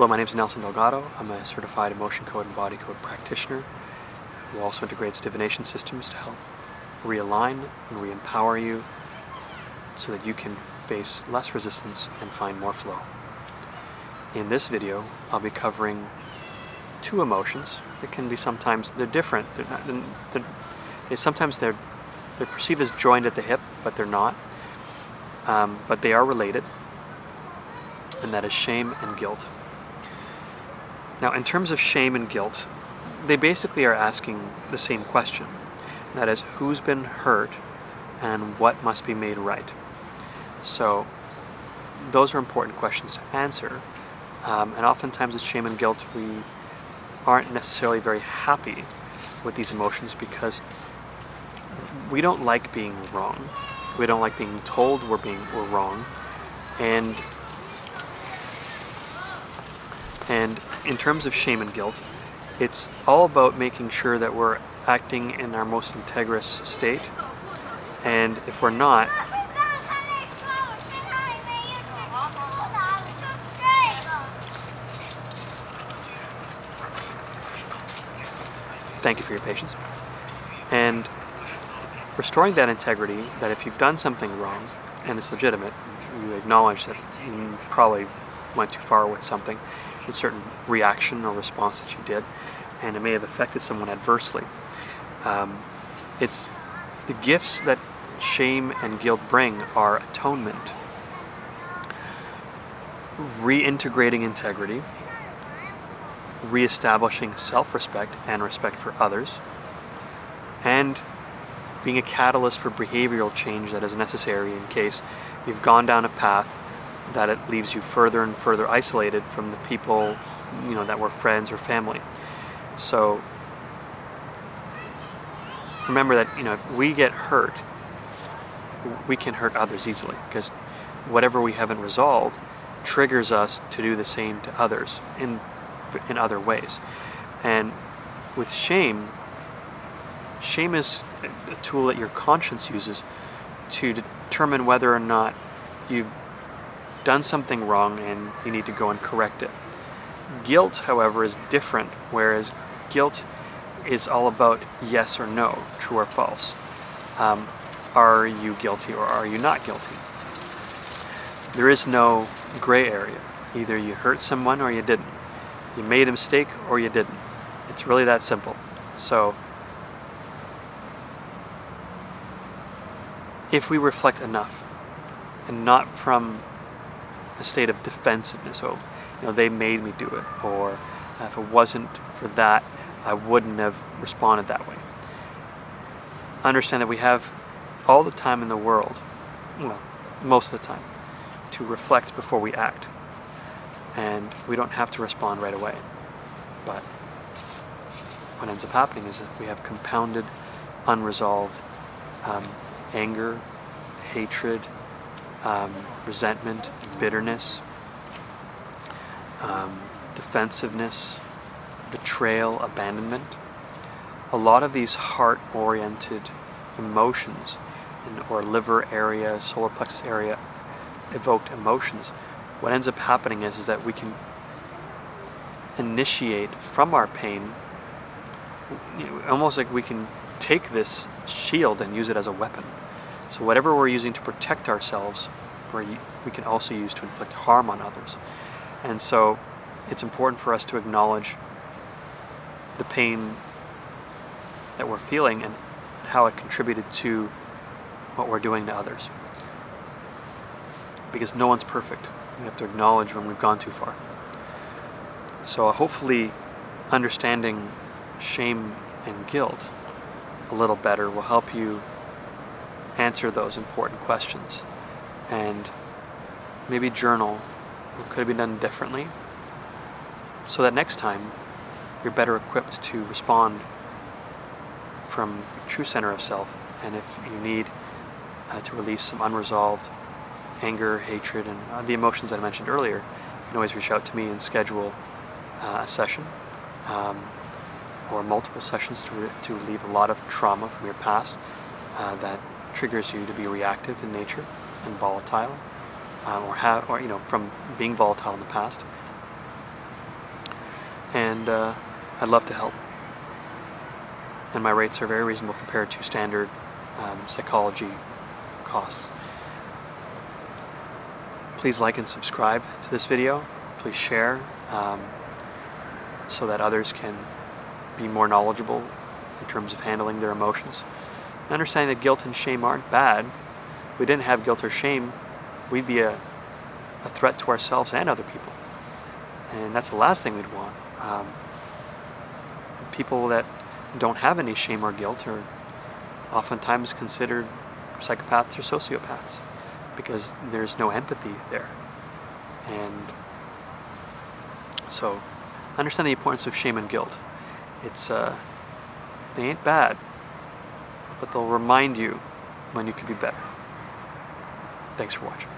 Hello, my name is Nelson Delgado. I'm a certified emotion code and body code practitioner who also integrates divination systems to help realign and re-empower you so that you can face less resistance and find more flow. In this video, I'll be covering two emotions that can be sometimes, they're different. Sometimes they're perceived as joined at the hip, but they're not. But they are related, and that is shame and guilt. Now, in terms of shame and guilt, they basically are asking the same question. That is, who's been hurt and what must be made right? So, those are important questions to answer. And oftentimes with shame and guilt, we aren't necessarily very happy with these emotions because we don't like being wrong. We don't like being told we're wrong. And in terms of shame and guilt, it's all about making sure that we're acting in our most integrous state. And if we're not, thank you for your patience. And restoring that integrity, that if you've done something wrong and it's legitimate, you acknowledge that you probably went too far with something, a certain reaction or response that you did, and it may have affected someone adversely. It's the gifts that shame and guilt bring are atonement, reintegrating integrity, reestablishing self-respect and respect for others, and being a catalyst for behavioral change that is necessary in case you've gone down a path that it leaves you further and further isolated from the people, that were friends or family. So remember that, if we get hurt, we can hurt others easily because whatever we haven't resolved triggers us to do the same to others in other ways. And with shame is a tool that your conscience uses to determine whether or not you've done something wrong and you need to go and correct it. Guilt, however, is different, whereas guilt is all about yes or no, true or false. Are you guilty or are you not guilty? There is no gray area. Either you hurt someone or you didn't. You made a mistake or you didn't. It's really that simple. So, if we reflect enough, and not from a state of defensiveness, so they made me do it, or if it wasn't for that, I wouldn't have responded that way. Understand that we have all the time in the world, well, most of the time, to reflect before we act. And we don't have to respond right away. But what ends up happening is that we have compounded, unresolved anger, hatred, resentment, bitterness, defensiveness, betrayal, abandonment. A lot of these heart-oriented emotions or liver area, solar plexus area evoked emotions, what ends up happening is that we can initiate from our pain, almost like we can take this shield and use it as a weapon. So whatever we're using to protect ourselves, we can also use to inflict harm on others. And so it's important for us to acknowledge the pain that we're feeling and how it contributed to what we're doing to others. Because no one's perfect. We have to acknowledge when we've gone too far. So hopefully understanding shame and guilt a little better will help you answer those important questions, and maybe journal what could have been done differently so that next time you're better equipped to respond from true center of self. And if you need to release some unresolved anger, hatred, and the emotions that I mentioned earlier, you can always reach out to me and schedule a session or multiple sessions to relieve a lot of trauma from your past that triggers you to be reactive in nature and volatile, or from being volatile in the past. and I'd love to help. And my rates are very reasonable compared to standard psychology costs. Please like and subscribe to this video. Please share so that others can be more knowledgeable in terms of handling their emotions. And understanding that guilt and shame aren't bad. If we didn't have guilt or shame, we'd be a threat to ourselves and other people. And that's the last thing we'd want. People that don't have any shame or guilt are oftentimes considered psychopaths or sociopaths because there's no empathy there. And so understand the importance of shame and guilt. They ain't bad, but they'll remind you when you could be better. Thanks for watching.